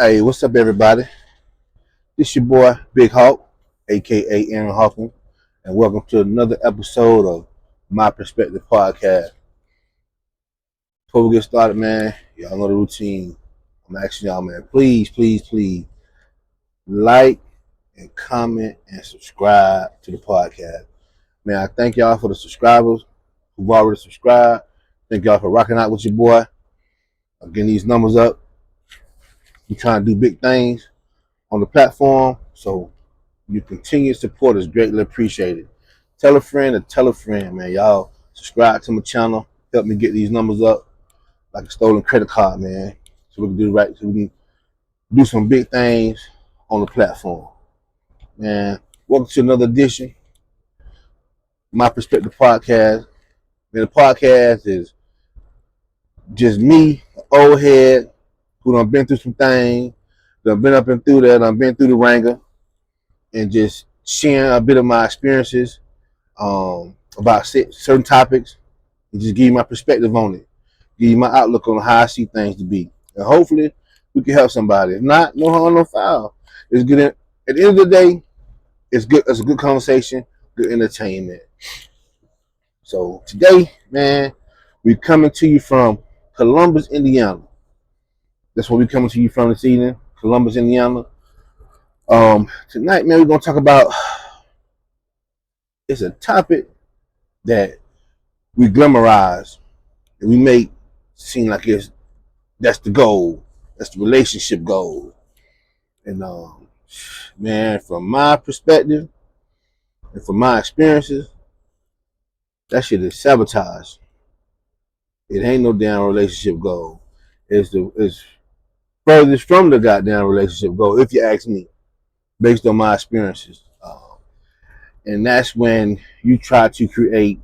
Hey, what's up, everybody? This your boy Big Hawk, aka Aaron Hawkins, and welcome to another episode of My Perspective Podcast. Before we get started, man, y'all know the routine. I'm asking y'all, man, please like and comment and subscribe to the podcast. Man, I thank y'all for the subscribers who've already subscribed. Thank y'all for rocking out with your boy. I'm getting these numbers up. I'm trying to do big things on the platform, so your continued support is greatly appreciated. Tell a friend or tell a friend, man. Y'all subscribe to my channel. Help me get these numbers up like a stolen credit card, man. So we can do right. So we can do some big things on the platform, man. Welcome to another edition, My Perspective Podcast. Man, the podcast is just me, old head, who done been through some things, done been up and through that, done been through the wringer, and just sharing a bit of my experiences about certain topics and just give you my perspective on it, give you my outlook on how I see things to be. And hopefully we can help somebody. If not, no harm, no foul. It's good. At the end of the day, it's good. It's a good conversation, good entertainment. So today, man, we're coming to you from Columbus, Indiana. That's where we're coming to you from this evening, Columbus, Indiana. Tonight, man, we're gonna talk about. It's a topic that we glamorize and we make seem like that's the goal. That's the relationship goal. And man, from my perspective and from my experiences, that shit is sabotage. It ain't no damn relationship goal. It's furthest from the goddamn relationship goal, if you ask me, based on my experiences. And that's when you try to create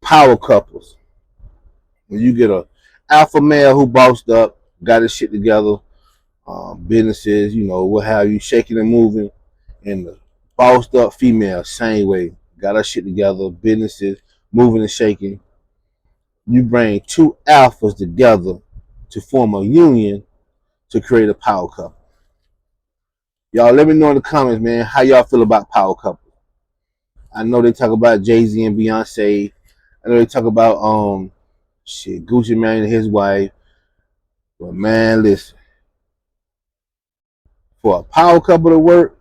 power couples. When you get a alpha male who bossed up, got his shit together, businesses, what have you, shaking and moving, and the bossed up female, same way, got her shit together, businesses, moving and shaking. You bring two alphas together to form a union to create a power couple. Y'all, let me know in the comments, man, how y'all feel about power couples. I know they talk about Jay-Z and Beyonce. I know they talk about Gucci Mane and his wife. But man, listen, for a power couple to work,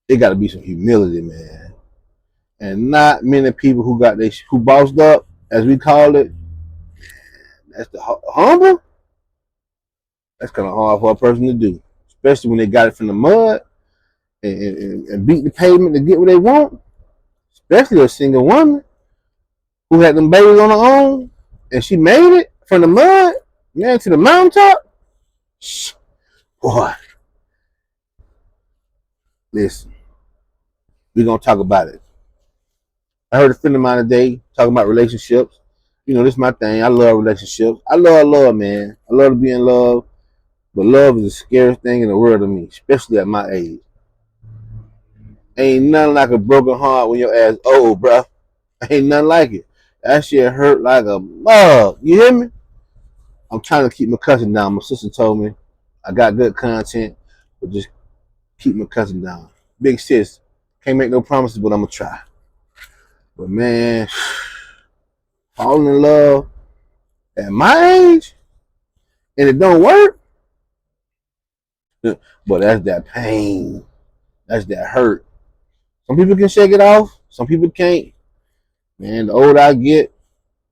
it got to be some humility, man. And not many people who bossed up, as we call it. That's the humble. That's kind of hard for a person to do, especially when they got it from the mud and beat the pavement to get what they want. Especially a single woman who had them babies on her own and she made it from the mud, man, to the mountaintop. Boy, listen, we're gonna talk about it. I heard a friend of mine today talking about relationships. This is my thing. I love relationships. I love love, man. I love to be in love. But love is the scariest thing in the world to me, especially at my age. Ain't nothing like a broken heart when your ass old, bruh. Ain't nothing like it. That shit hurt like a mug. You hear me? I'm trying to keep my cousin down. My sister told me I got good content, but just keep my cousin down. Big sis, can't make no promises, but I'm gonna try. But man, falling in love at my age and it don't work, but that's that pain. That's that hurt. Some people can shake it off. Some people can't. Man, the older I get,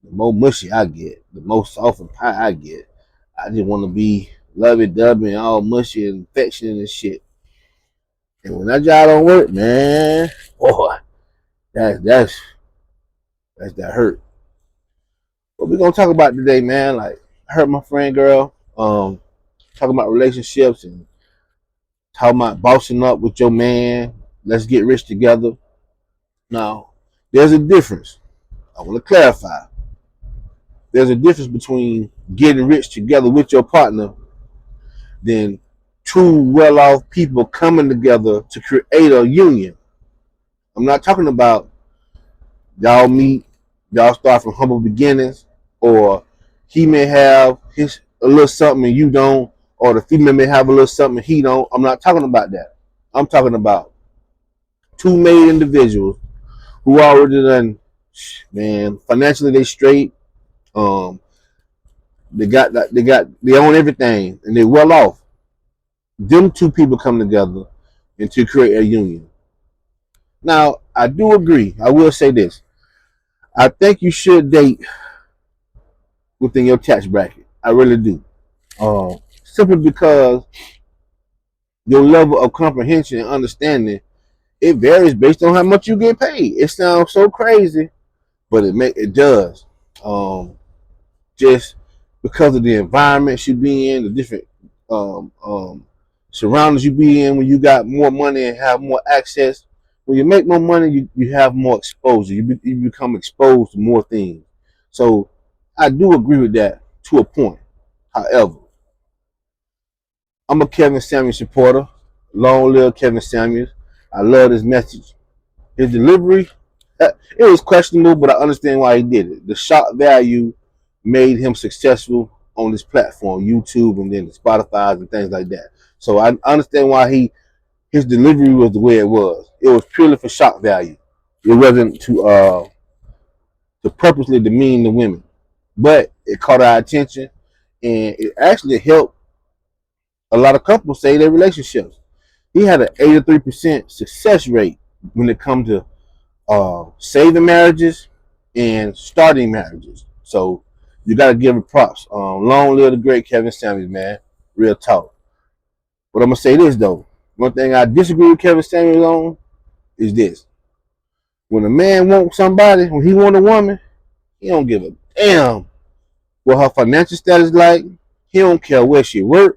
the more mushy I get, the more soft and pie I get. I just want to be lovey-dovey and all mushy and affectionate and shit. And when that job don't work, man, boy, that's that hurt. What we gonna talk about today, man? Like I heard my friend girl talking about relationships and talking about bossing up with your man. Let's get rich together. Now, there's a difference. I want to clarify. There's a difference between getting rich together with your partner than two well-off people coming together to create a union. I'm not talking about y'all meet, y'all start from humble beginnings, or he may have his a little something and you don't, or the female may have a little something he don't. I'm not talking about that. I'm talking about two made individuals who already done, man, financially they straight. Um, they own everything and they well off. Them two people come together and to create a union. Now, I do agree. I will say this. I think you should date within your tax bracket. I really do. Simply because your level of comprehension and understanding, it varies based on how much you get paid. It sounds so crazy, but it does. Just because of the environment you be in, the different um, um, surroundings you be in, when you got more money and have more access. When you make more money, you have more exposure. You become exposed to more things. So I do agree with that to a point. However, I'm a Kevin Samuels supporter. Long live Kevin Samuels. I love his message. His delivery, it was questionable, but I understand why he did it. The shock value made him successful on this platform, YouTube, and then the Spotify and things like that. So I understand why his delivery was the way it was. It was purely for shock value. It wasn't to purposely demean the women, but it caught our attention, and it actually helped a lot of couples save their relationships. He had an 83% success rate when it comes to saving marriages and starting marriages. So you got to give it props. Long live the great Kevin Samuels, man. Real talk. But I'm going to say this, though. One thing I disagree with Kevin Samuels on is this. When a man wants somebody, when he want a woman, he don't give a damn what her financial status is like. He don't care where she work.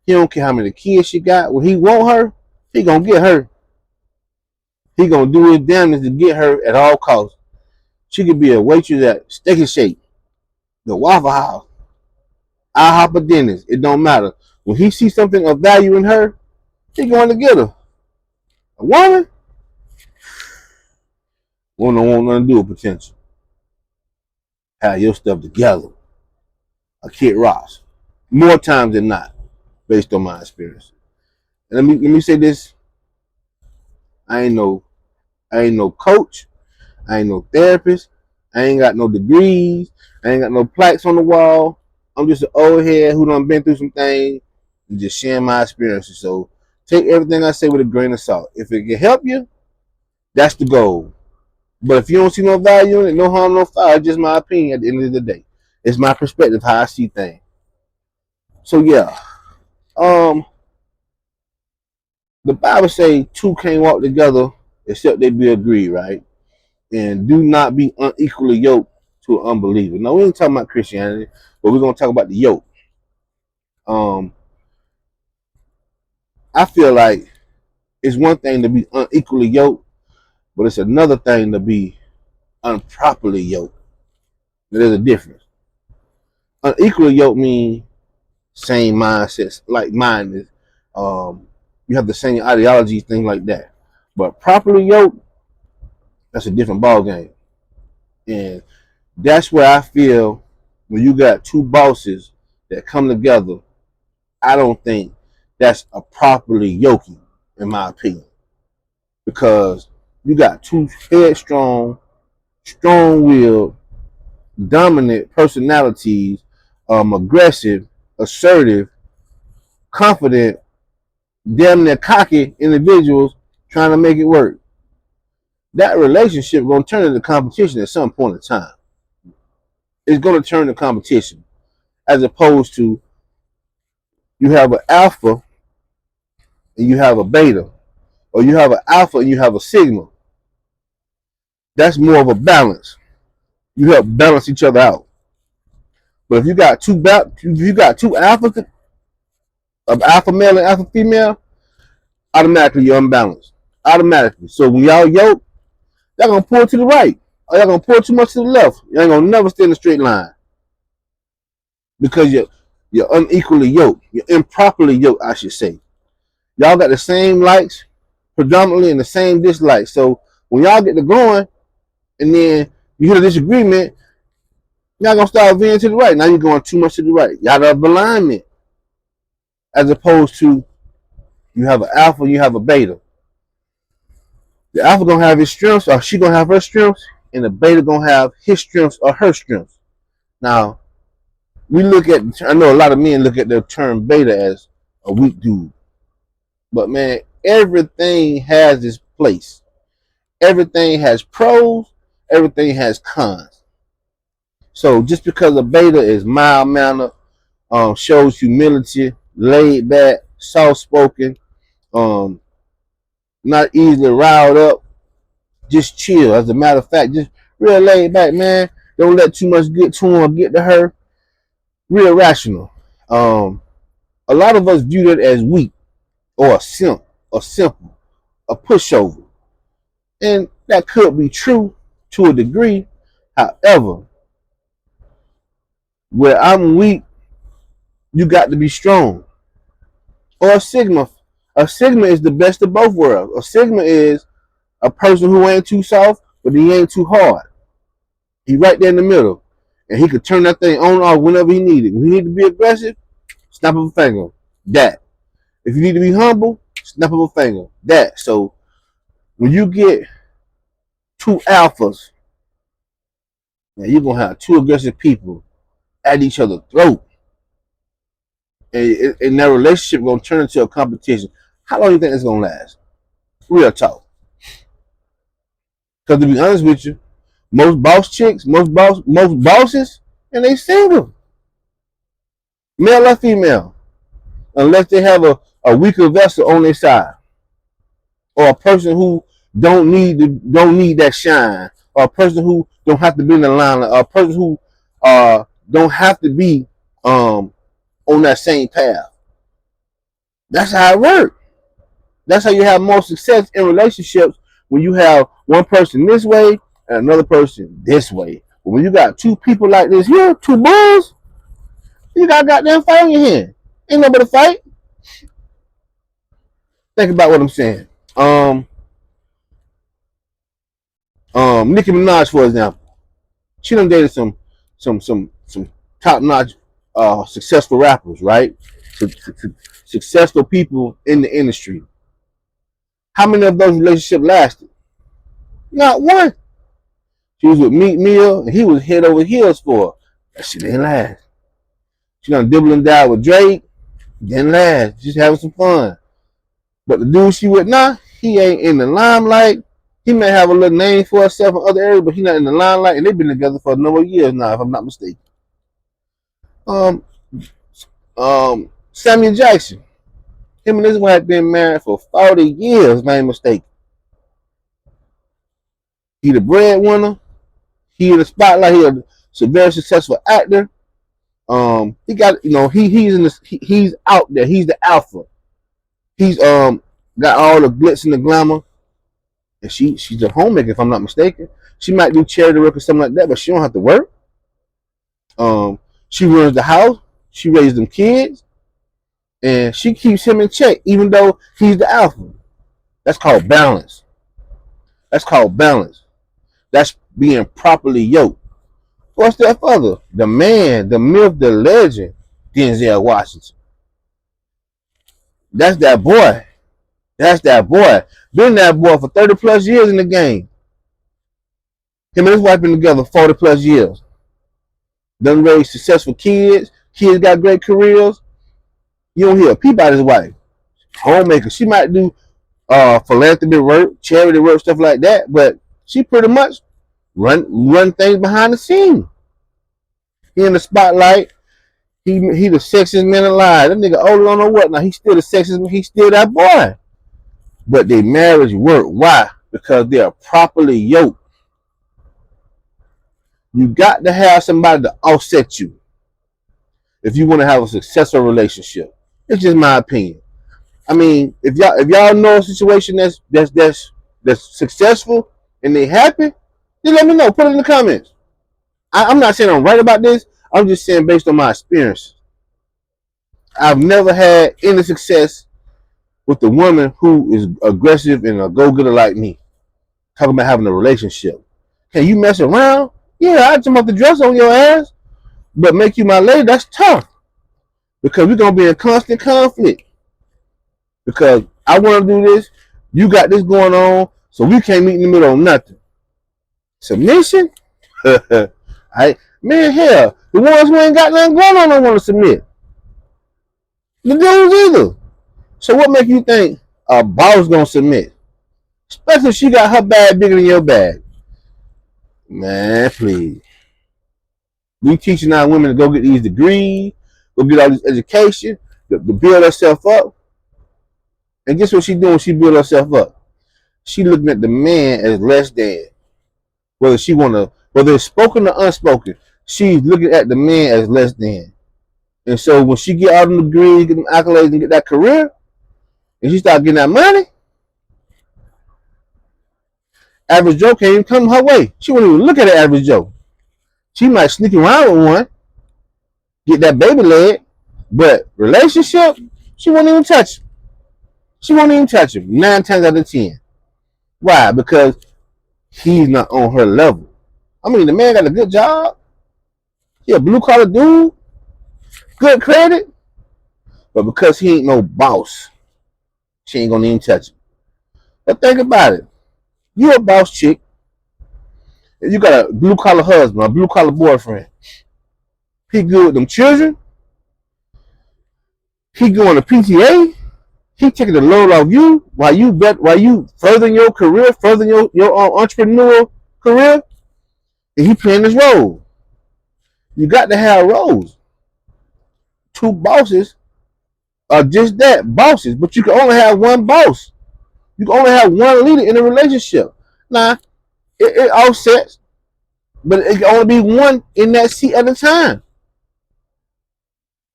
He don't care how many kids she got. When he want her, he going to get her. He going to do his damnedest to get her at all costs. She could be a waitress at Steak and Shake, the Waffle House, IHOP or Denny's. It don't matter. When he sees something of value in her, he going to get her. A woman don't want nothing to do with potential. Have your stuff together. A Kid Ross. More times than not, based on my experience. And let me say this. I ain't no coach. I ain't no therapist. I ain't got no degrees. I ain't got no plaques on the wall. I'm just an old head who done been through some things and just sharing my experiences. So take everything I say with a grain of salt. If it can help you, that's the goal. But if you don't see no value in it, no harm, no foul. It's just my opinion at the end of the day. It's my perspective, how I see things. So yeah. The Bible say two can't walk together except they be agreed, right? And do not be unequally yoked to an unbeliever. Now we ain't talking about Christianity, but we're gonna talk about the yoke. I feel like it's one thing to be unequally yoked, but it's another thing to be improperly yoked. There's a difference. Unequally yoked means same mindsets, like minded. You have the same ideologies, things like that. But properly yoked, that's a different ball game. And that's where I feel when you got two bosses that come together, I don't think that's a properly yoking, in my opinion. Because you got two headstrong, strong-willed, dominant personalities, aggressive, assertive, confident, damn near cocky individuals trying to make it work. That relationship going to turn into competition at some point in time. It's going to turn to competition, as opposed to you have an alpha and you have a beta, or you have an alpha and you have a sigma. That's more of a balance. You help balance each other out. But if you got two alphas, of alpha male and alpha female, automatically you're unbalanced. Automatically. So when y'all yoke, y'all gonna pull to the right, or y'all gonna pull too much to the left. You ain't gonna never stay in a straight line because you're unequally yoked. You're improperly yoked, I should say. Y'all got the same likes, predominantly, and the same dislikes. So when y'all get to going, and then you hit a disagreement, y'all gonna start veering to the right. Now you're going too much to the right. Y'all out of alignment. as opposed to you have an alpha and you have a beta. The alpha gonna have his strengths, or she gonna have her strengths, and the beta gonna have his strengths or her strengths. Now, I know a lot of men look at the term beta as a weak dude, but man, everything has its place. Everything has pros, everything has cons. So just because a beta is mild mannered, shows humility, laid back, soft spoken, um, not easily riled up, just chill. As a matter of fact, just real laid back, man. Don't let too much get to him or get to her. Real rational. A lot of us view that as weak or a simp, or simple, a pushover. And that could be true to a degree. However, where I'm weak, you got to be strong. Or a Sigma. A Sigma is the best of both worlds. A Sigma is a person who ain't too soft, but he ain't too hard. He right there in the middle. And he could turn that thing on or off whenever he needed. When he need to be aggressive, snap of a finger. That. If you need to be humble, snap of a finger. That. So when you get two alphas, man, you're gonna have two aggressive people at each other's throat. And that relationship gonna turn into a competition. How long do you think it's gonna last? Real talk. Because to be honest with you, most bosses, and they single, male or female, unless they have a weaker vessel on their side, or a person who don't need that shine, or a person who don't have to be in the limelight, or a person who don't have to be on that same path. That's how it works. That's how you have more success in relationships, when you have one person this way and another person this way. But when you got two people like this here, two bulls, you got a goddamn fight in your hand. Ain't nobody fight. Think about what I'm saying. Nicki Minaj, for example, she done dated some top notch successful rappers, right? Successful people in the industry. How many of those relationships lasted? Not one. She was with Meek Mill, and he was head over heels for her. That shit didn't last. She done dibble and die with Drake. Didn't last. Just having some fun. But the dude she with now, he ain't in the limelight. He may have a little name for himself in other areas, but he not in the limelight, and they've been together for a number of years now, if I'm not mistaken. Samuel Jackson. Him and his wife been married for 40 years, if I ain't mistaken. He the breadwinner. He in the spotlight. He a very successful actor. He got, he's out there. He's the alpha. He's got all the glitz and the glamour. And she's a homemaker, if I'm not mistaken. She might do charity work or something like that, but she don't have to work. She runs the house. She raised them kids. And she keeps him in check, even though he's the alpha. That's called balance. That's called balance. That's being properly yoked. What's that further? The man, the myth, the legend, Denzel Washington. That's that boy. That's that boy. Been that boy for 30 plus years in the game. Him and his wife been together 40 plus years. Done raised successful kids. Kids got great careers. You don't hear a peep about his wife. Homemaker. She might do philanthropy work, charity work, stuff like that, but she pretty much run things behind the scenes. He in the spotlight. He the sexiest man alive. That nigga older don't know what now. He's still the sexiest man. He's still that boy. But their marriage work. Why? Because they are properly yoked. You got to have somebody to offset you if you want to have a successful relationship. It's just my opinion. I mean, if y'all know a situation that's successful and they happy, then let me know. Put it in the comments. I'm not saying I'm right about this. I'm just saying based on my experience. I've never had any success with a woman who is aggressive and a go-getter like me. Talking about having a relationship. Can you mess around? Yeah, I jump off the dress on your ass. But make you my lady, that's tough. because we're gonna be in constant conflict. Because I want to do this, you got this going on, so we can't meet in the middle on nothing. Submission? Man, hell, the ones who ain't got nothing going on don't want to submit. The dudes either. So what make you think a boss gonna submit? Especially if she got her bag bigger than your bag. Man, please. We teaching our women to go get these degrees, go get all this education, to build herself up. And guess what she doing when she build herself up? She looking at the man as less than. Whether it's spoken or unspoken, she's looking at the man as less than. And so when she get all them degrees, get them accolades, and get that career, and she start getting that money, average Joe can't even come her way. She won't even look at the average Joe. She might sneak around with one, get that baby leg, but relationship, she won't even touch him. She won't even touch him 9 times out of 10. Why? Because he's not on her level. I mean, the man got a good job. He a blue collar dude, good credit, but because he ain't no boss, she ain't gonna even touch him. But think about it. You a boss chick, and you got a blue collar husband, a blue collar boyfriend. He good with them children. He going to PTA. He taking the load off you while you furthering your career, furthering your entrepreneurial career, and he playing his role. You got to have roles. 2 bosses are just that, bosses, but you can only have one boss. You can only have one leader in a relationship. Now, it offsets, but it can only be one in that seat at a time.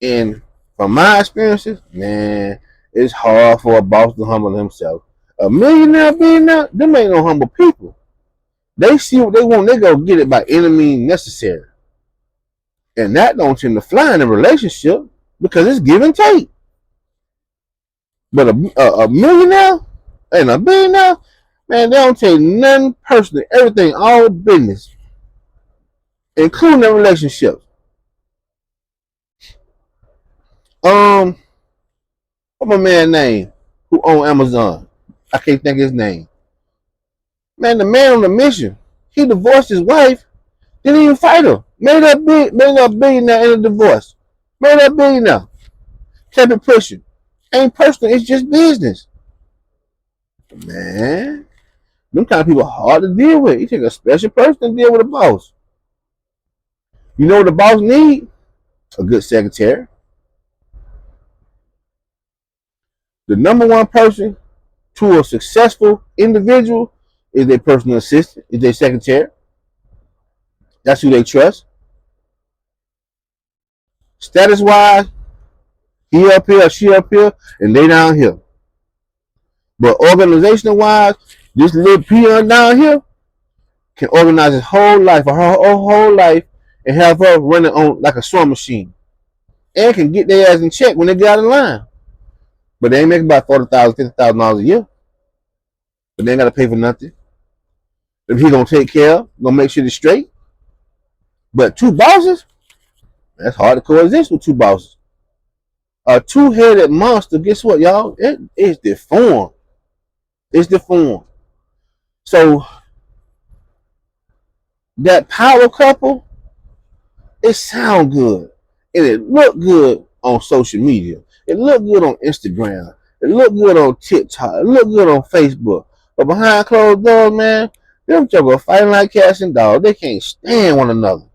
And from my experiences, man, it's hard for a boss to humble himself. A billionaire, them ain't no humble people. They see what they want, they go get it by any means necessary. And that don't tend to fly in a relationship because it's give and take. But a millionaire and a billionaire, man, they don't take nothing personally, everything, all business, including their relationships. What's my man name who own Amazon? I can't think of his name. Man, the man on the mission. He divorced his wife, didn't even fight her. Made her a billionaire in a divorce. Made her a billionaire. Kept it pushing. Ain't personal, it's just business. Man, them kind of people are hard to deal with. You take a special person to deal with a boss. You know what the boss need? A good secretary. The number one person to a successful individual is their personal assistant, is their secretary. That's who they trust. Status wise, he up here, she up here, and they down here. But organizational wise, this little peon down here can organize his whole life, or her whole life, and have her running on like a sewing machine. And can get their ass in check when they get out of line. But they ain't making about $40,000, $50,000 a year. But they ain't got to pay for nothing. If he gonna take care of, gonna make sure it's straight. But 2 bosses, that's hard to coexist with 2 bosses. A 2-headed monster, guess what, y'all? It is deformed. It's deformed. So that power couple, it sound good. And it look good on social media. It look good on Instagram. It look good on TikTok. It look good on Facebook. But behind closed doors, man, them jokers fighting like cats and dogs. They can't stand one another.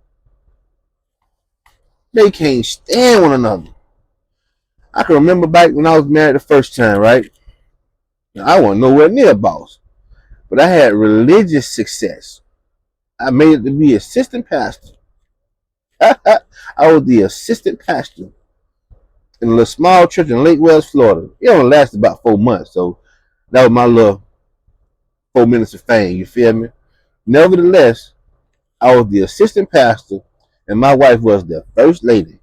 They can't stand one another. I can remember back when I was married the first time, right? Now, I wasn't nowhere near a boss. But I had religious success. I made it to be assistant pastor. I was the assistant pastor in a little small church in Lake Wales, Florida. It only lasted about 4 months, so that was my little 4 minutes of fame, you feel me? Nevertheless, I was the assistant pastor, and my wife was the first lady.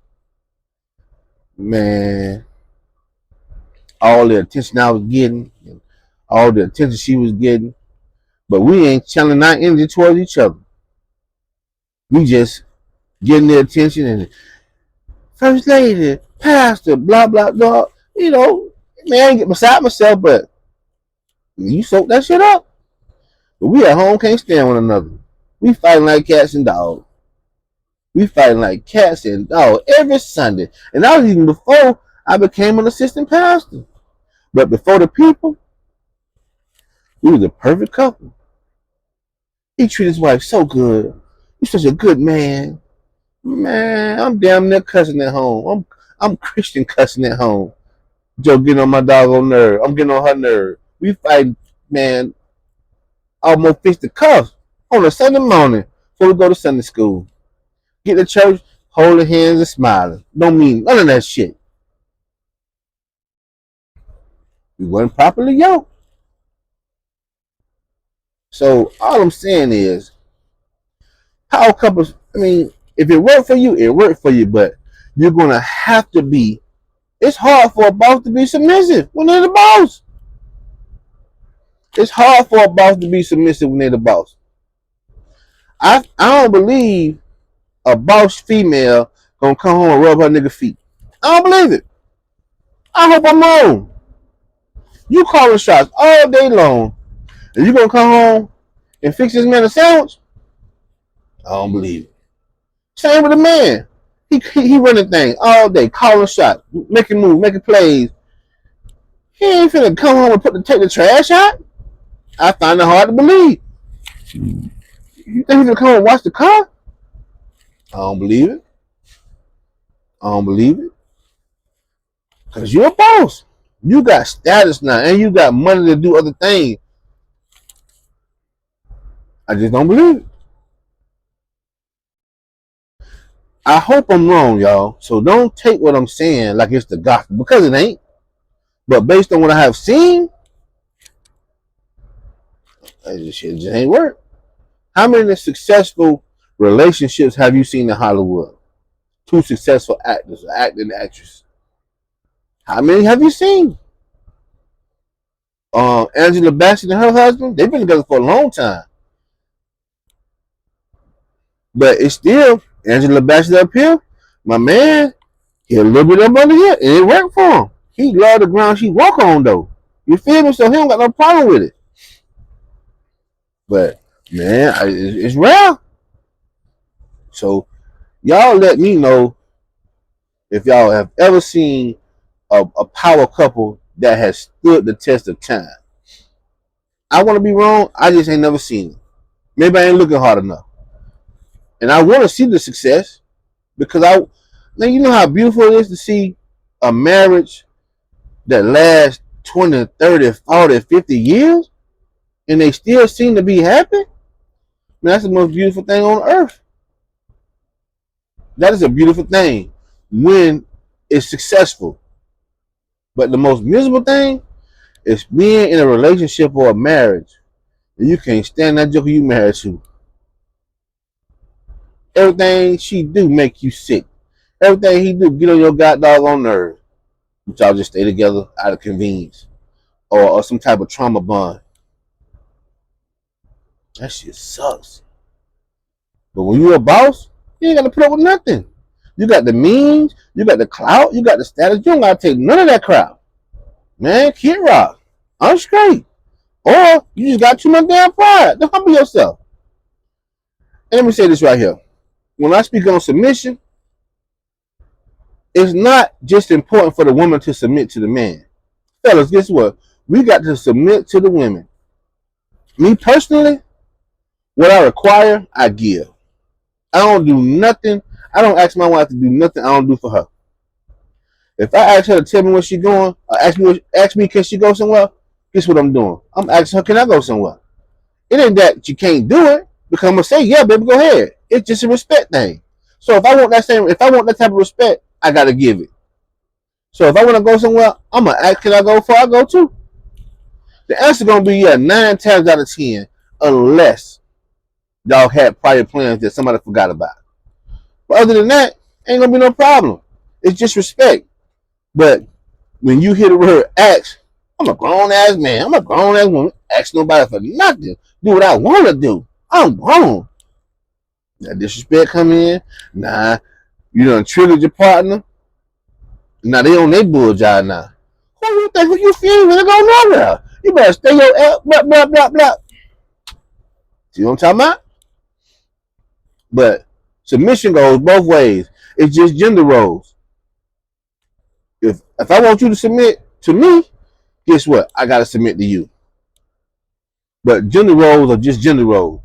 Man, all the attention I was getting, all the attention she was getting, but we ain't channeling our energy towards each other. We just getting their attention and first lady, pastor, blah, blah, blah. You know, man, I ain't get beside myself, but you soak that shit up. But we at home can't stand one another. We fighting like cats and dogs. We fighting like cats and dogs every Sunday. And that was even before I became an assistant pastor. But before the people, we was a perfect couple. He treated his wife so good. He's such a good man. Man, I'm damn near cussing at home. I'm Christian cussing at home. Joe getting on my doggone nerve. I'm getting on her nerve. We fight, man, almost fist the cuffs on a Sunday morning before we go to Sunday school. Get to church, holding hands and smiling. Don't mean none of that shit. We weren't properly yoked. So all I'm saying is, how couples, I mean, if it worked for you, it worked for you, but you're going to have to be, it's hard for a boss to be submissive when they're the boss. It's hard for a boss to be submissive when they're the boss. I don't believe a boss female gonna come home and rub her nigga feet. I don't believe it. I hope I'm wrong. You calling shots all day long, and you gonna come home and fix this man a sandwich? I don't believe it. Same with the man. He running things all day, calling shots, making moves, making plays. He ain't finna come home and take the trash out. I find it hard to believe. You think he's gonna come and wash the car? I don't believe it. I don't believe it. Cause you're a boss. You got status now, and you got money to do other things. I just don't believe it. I hope I'm wrong, y'all. So don't take what I'm saying like it's the gospel, because it ain't. But based on what I have seen, this shit just ain't work. How many successful relationships have you seen in Hollywood? Two successful actors, actor and actress. How many have you seen? Angela Bassett and her husband, they've been together for a long time. But it's still Angela Bassett up here. My man, he a little bit up under here, and it worked for him. He loved the ground she walk on, though. You feel me? So he don't got no problem with it. But man, it's rare. So y'all let me know if y'all have ever seen a power couple that has stood the test of time. I want to be wrong. I just ain't never seen it. Maybe I ain't looking hard enough. And I want to see the success because now you know how beautiful it is to see a marriage that lasts 20, 30, 40, 50 years and they still seem to be happy. Man, that's the most beautiful thing on earth. That is a beautiful thing when it's successful. But the most miserable thing is being in a relationship or a marriage and you can't stand that joker you married to. Everything she do make you sick. Everything he do get on your goddamn nerve. But y'all just stay together out of convenience or some type of trauma bond. That shit sucks. But when you're a boss, you ain't got to put up with nothing. You got the means, you got the clout, you got the status. You don't got to take none of that crap. Man, Kid Rock, I'm straight. Or you just got too much damn pride. Don't humble yourself. And let me say this right here. When I speak on submission, it's not just important for the woman to submit to the man. Fellas, guess what? We got to submit to the women. Me personally, what I require, I give. I don't do nothing. I don't ask my wife to do nothing I don't do for her. If I ask her to tell me where she's going, or ask me can she go somewhere, guess what I'm doing? I'm asking her, can I go somewhere? It ain't that you can't do it, because I'm gonna say, yeah, baby, go ahead. It's just a respect thing. So if I want that type of respect, I gotta give it. So if I want to go somewhere, I'm gonna ask, can I go before I go too? The answer gonna be yeah, 9 times out of 10, unless y'all had prior plans that somebody forgot about. But other than that, ain't gonna be no problem. It's just respect. But when you hear the word ask, I'm a grown ass man. I'm a grown ass woman. Ask nobody for nothing. Do what I want to do. I'm grown. That disrespect come in. Nah, You done triggered your partner. Now they on their bull job now. Who you think you feel when they go nowhere? You better stay your ass, blah, blah, blah, blah. See what I'm talking about? But submission goes both ways. It's just gender roles. If I want you to submit to me, guess what? I gotta submit to you. But gender roles are just gender roles.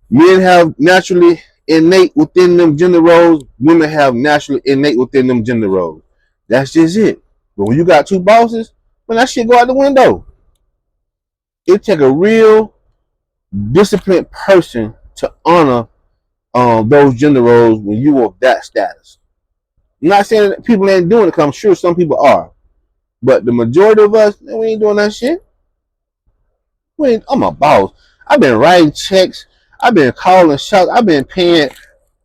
Men have naturally innate within them gender roles. Women have naturally innate within them gender roles. That's just it. But when you got two bosses, man, that shit go out the window. It take a real disciplined person to honor those gender roles when you of that status. I'm not saying that people ain't doing it, because I'm sure some people are. But the majority of us, we ain't doing that shit. I'm a boss. I've been writing checks. I've been calling shots. I've been paying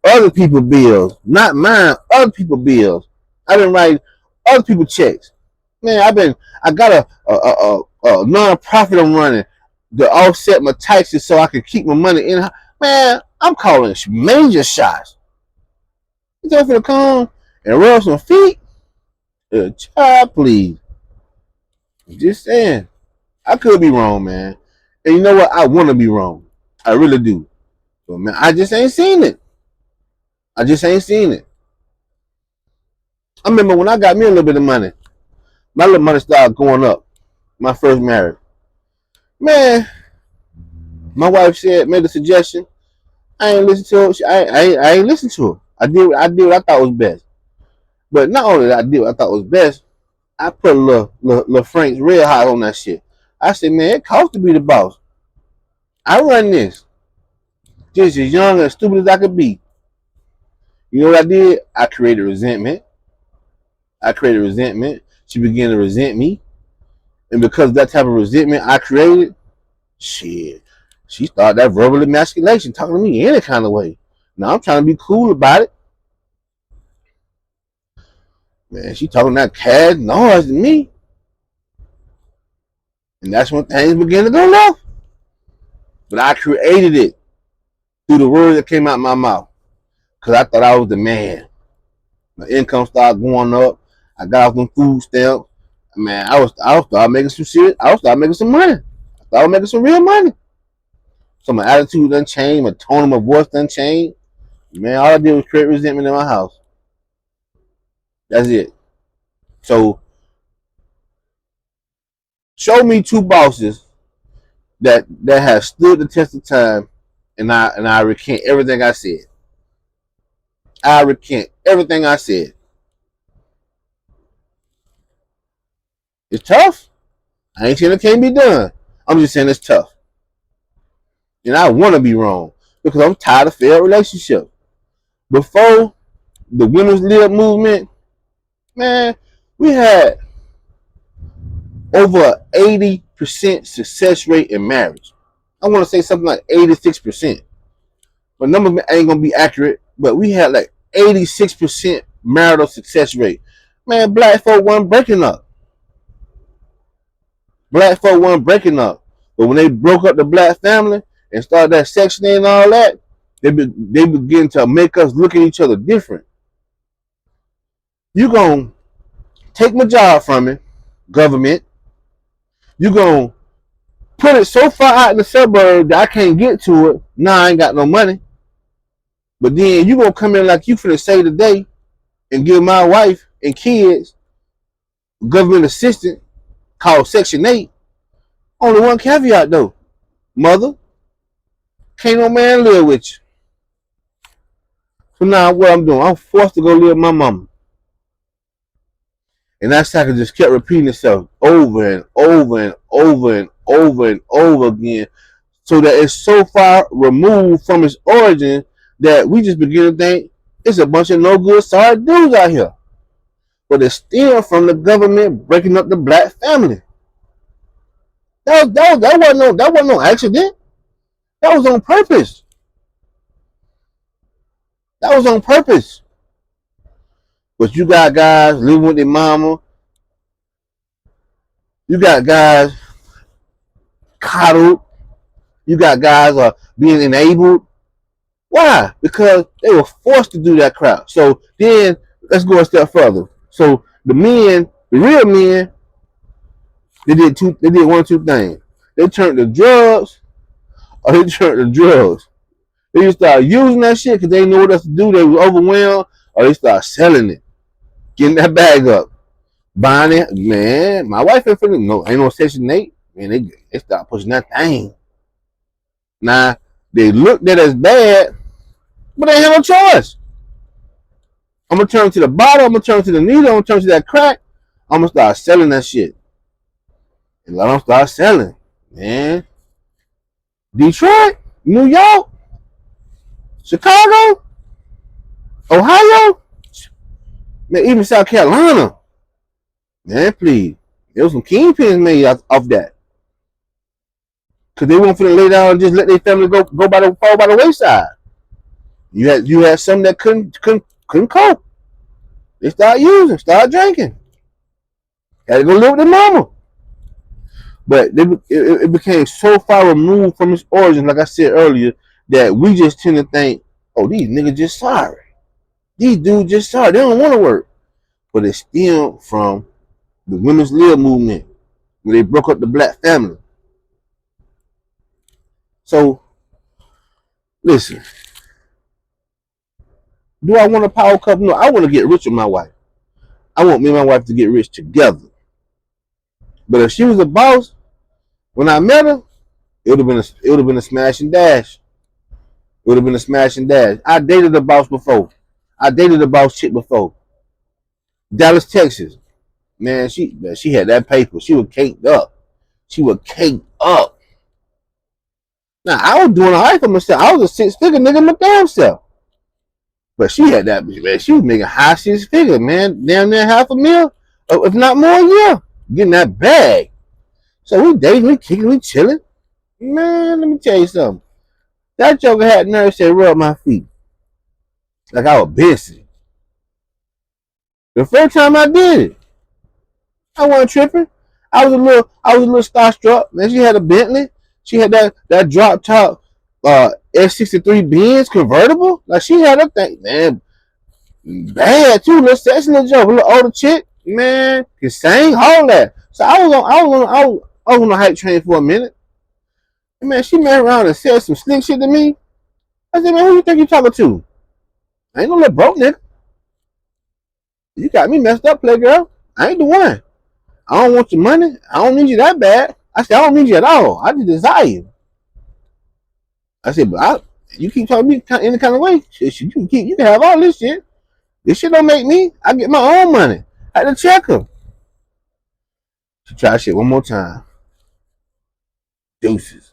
other people's bills, not mine. Other people's bills. I've been writing other people's checks. Man, I got a non-profit I'm running to offset my taxes so I can keep my money in. Man, I'm calling major shots. You think I'm gonna come and rub some feet? Child, please. Just saying. I could be wrong, man. And you know what? I want to be wrong. I really do. But man, I just ain't seen it. I just ain't seen it. I remember when I got me a little bit of money, my little money started going up. My first marriage. Man, my wife made a suggestion. I ain't listen to her. I ain't listen to her. I did what I thought was best. But not only that I did what I thought was best, I put a little Frank's Red Hot on that shit. I said, man, it costs to be the boss. I run this. Just as young and stupid as I could be. You know what I did? I created resentment. She began to resent me. And because of that type of resentment I created, shit, she started that verbal emasculation, talking to me any kind of way. Now I'm trying to be cool about it. Man, she talking that cash noise to me. And that's when things began to go left. But I created it through the words that came out my mouth. Because I thought I was the man. My income started going up. I got off them food stamps. Man, I was start making some shit. I was start making some money. I started making some real money. So my attitude done changed. My tone of my voice done changed. Man, all I did was create resentment in my house. That's it. So, show me two bosses that have stood the test of time, and I recant everything I said. I recant everything I said. It's tough. I ain't saying it can't be done. I'm just saying it's tough. And I want to be wrong because I'm tired of failed relationships. Before the Women's Lib movement, man, we had over 80% success rate in marriage. I want to say something like 86%. But numbers ain't going to be accurate, but we had like 86% marital success rate. Man, black folk weren't breaking up. But when they broke up the black family and started that Section 8 and all that, they begin to make us look at each other different. You gonna take my job from me, government. You gonna put it so far out in the suburb that I can't get to it. Nah, I ain't got no money. But then you gonna come in like you finna save the day and give my wife and kids government assistance called Section 8. Only one caveat though. Mother, can't no man live with you. So now what I'm doing, I'm forced to go live with my mama. And that cycle just kept repeating itself over and over and over and over and over again. So that it's so far removed from its origin that we just begin to think it's a bunch of no good sorry dudes out here. But it's still from the government breaking up the black family. That wasn't no accident. That was on purpose. But you got guys living with their mama. You got guys coddled. You got guys being enabled. Why? Because they were forced to do that crap. So then let's go a step further. So the men, the real men, they did one of two things. They turned to drugs or they turned to drugs. They just started using that shit because they didn't know what else to do. They were overwhelmed, or they started selling it, getting that bag up, buying it. Man, my wife ain't feeling no, ain't no Section 8. Man, they start pushing that thing. Now, they looked at it as bad, but they had no choice. I'm going to turn to the bottle, I'm going to turn to the needle, I'm going to turn to that crack. I'm going to start selling that shit. And let them start selling. Man, Detroit, New York, Chicago, Ohio, man, even South Carolina. Man, please. There was some kingpins made off that. Because they weren't finna lay down and just let their family fall by the wayside. You had some that couldn't cope. They start drinking. Had to go live with their mama. But it became so far removed from its origin, like I said earlier, that we just tend to think, oh, these niggas just sorry. These dudes just sorry. They don't want to work. But it stemmed from the women's lib movement, when they broke up the black family. So, listen. Do I want a power couple? No, I want to get rich with my wife. I want me and my wife to get rich together. But if she was a boss, when I met her, it would have been a smash and dash. It would have been a smash and dash. I dated a boss before. I dated a boss chick before. Dallas, Texas. Man, she had that paper. She was caked up. She was caked up. Now, I was doing all right for myself. I was a six-figure nigga my damn self. But she had that, man. She was making high six-figure, man. Damn near $500,000, if not more a year. Getting that bag. So we dating, we kicking, we chilling. Man, let me tell you something. That joker had nerve to rub my feet. Like I was busy. The first time I did it, I wasn't tripping. I was a little starstruck. Man, she had a Bentley. She had that drop top S63 Benz convertible. Like she had a thing, man. Bad too, little sexy little joke, a little older chick, man, can sing, all that. So I was on the hype train for a minute. And man, she made around and said some slick shit to me. I said, man, who you think you talking to? I ain't no little broke nigga. You got me messed up, playgirl. I ain't the one. I don't want your money. I don't need you that bad. I said, I don't need you at all. I just desire you. I said, but you keep talking to me any kind of way. You can have all this shit. This shit don't make me. I get my own money. I had to check her. She tried shit one more time. Deuces.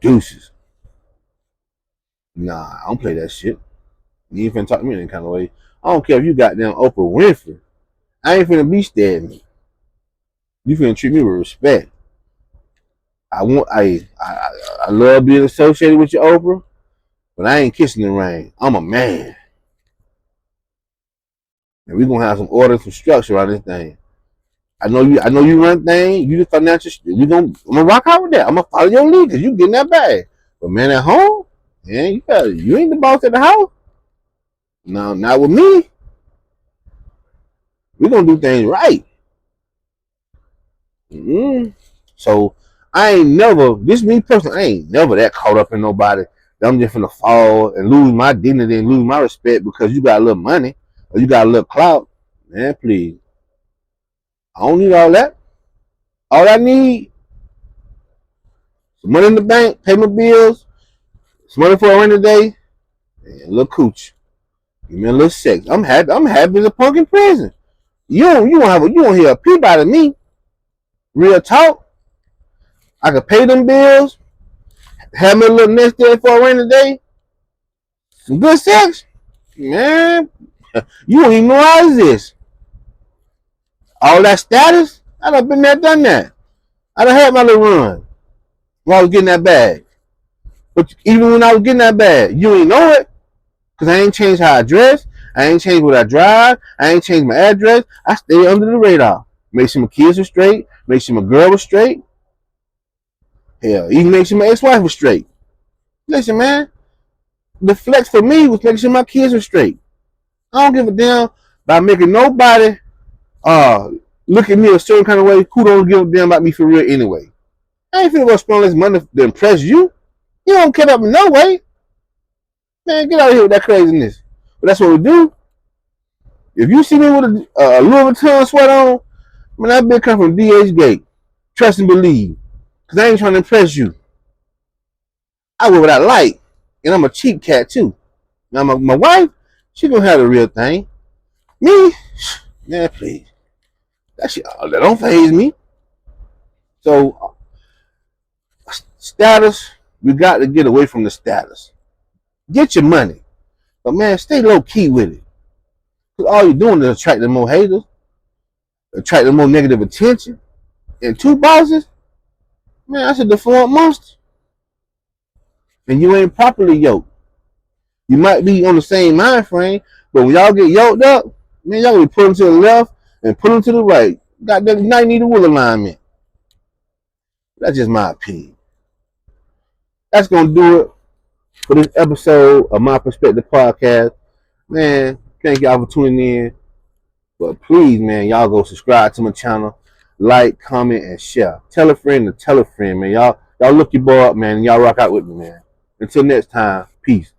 Deuces. Nah, I don't play that shit. You ain't finna talk to me in any kind of way. I don't care if you got them Oprah Winfrey. I ain't finna be staring me. You finna treat me with respect. I love being associated with your Oprah, but I ain't kissing the ring. I'm a man. And we gonna have some order, some structure on this thing. I know you run things, you the financial I'm gonna rock out with that. I'm gonna follow your lead because you getting that bag. But man at home, man, you ain't the boss at the house. No, not with me. We gonna do things right. So I ain't never, this me personally, I ain't never that caught up in nobody that I'm just finna fall and lose my dignity and lose my respect because you got a little money or you got a little clout. Man, please. I don't need all that. All I need, some money in the bank, pay my bills, some money for a rainy day, and a little cooch. Give me a little sex. I'm happy as a punk in prison. You won't hear a peep out of me. Real talk. I can pay them bills, have me a little nest egg for a rainy day, some good sex. Man, you don't even know I exist. All that status, I done been there, done that. I done had my little run when I was getting that bag. But even when I was getting that bag, you ain't know it. Because I ain't changed how I dress. I ain't changed what I drive. I ain't changed my address. I stay under the radar. Make sure my kids were straight. Make sure my girl was straight. Hell, even make sure my ex-wife was straight. Listen, man, the flex for me was making sure my kids were straight. I don't give a damn about making nobody uh look at me a certain kind of way who don't give a damn about me for real anyway. I ain't finna go spend all this money to impress you. You don't care about me no way. Man, get out of here with that craziness. But that's what we do. If you see me with a Louis Vuitton sweat on, man, that bitch come from DH Gate. Trust and believe. Because I ain't trying to impress you. I wear what I like. And I'm a cheap cat, too. Now, my wife, she gonna have the real thing. Me, man, please. That shit, that don't faze me. So, status, we got to get away from the status. Get your money. But, man, stay low-key with it. Because all you're doing is attracting more haters, attracting more negative attention. And two bosses, man, that's a deformed monster. And you ain't properly yoked. You might be on the same mind frame, but when y'all get yoked up, man, y'all gonna be pulling to the left and pulling to the right. Goddamn, now you need a wheel alignment. That's just my opinion. That's gonna do it for this episode of My Perspective Podcast. Man, thank y'all for tuning in. But please, man, y'all go subscribe to my channel, like, comment, and share. Tell a friend to tell a friend, man. Y'all look your boy up, man, and y'all rock out with me, man. Until next time, peace.